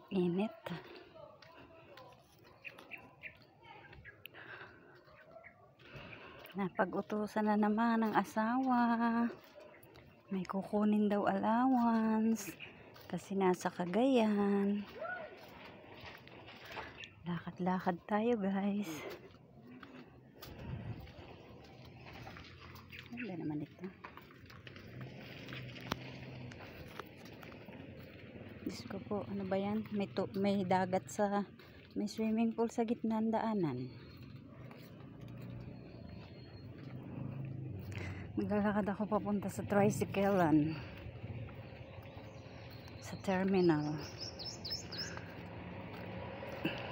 Init. Napag-utusan na naman ng asawa. May kukunin daw allowance kasi nasa Cagayan. Lakad-lakad tayo, guys. Ganda naman ito. Diyos ko po, ano ba yan? May dagat sa, may swimming pool sa gitna ng daanan. Maglalakad ako papunta sa tricyclean. Sa terminal.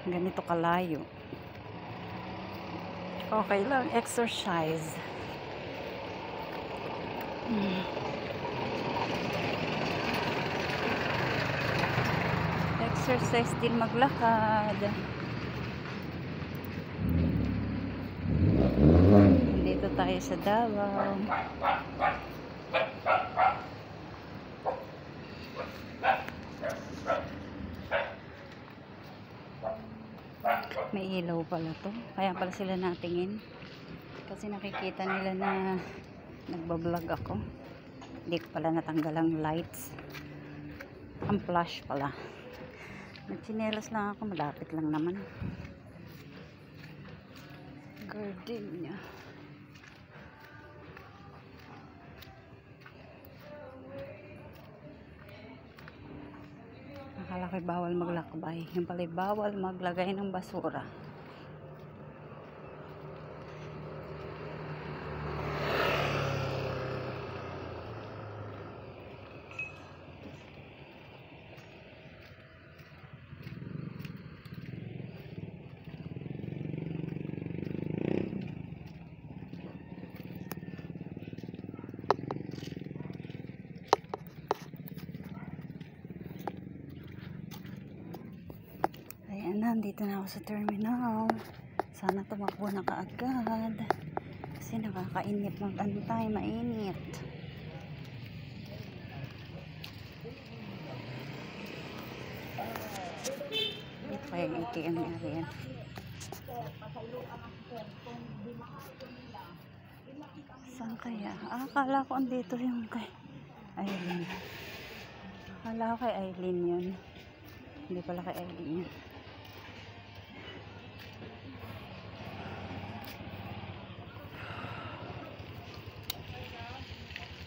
Ganito kalayo. Okay lang, exercise. Exercise din maglakad. Dito tayo sa Davao. May ilaw pala to. Kaya pala sila natingin. Kasi nakikita nila na nagbablog ako. Hindi ko pala natanggal ang lights. Ang flash pala. Nagsinelas lang ako. Malapit lang naman. Gardenia. Akala ko'y bawal maglakbay. Yung pala bawal maglagay ng basura. Ayan, nandito na ako sa terminal. Sana tumakbo na kaagad. Kasi nakakainit mag-antay, mainit. Dito kaya yung ATM ni Arian. Saan kaya? Akala ko andito yung kay Aileen. Akala ko kay Aileen yun. Hindi pala kay Aileen yun.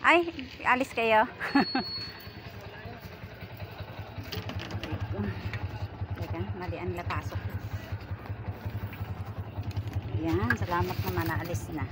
Ay, alis kayo. Teka, malian nila pasok. Yan, salamat naman, naalis na.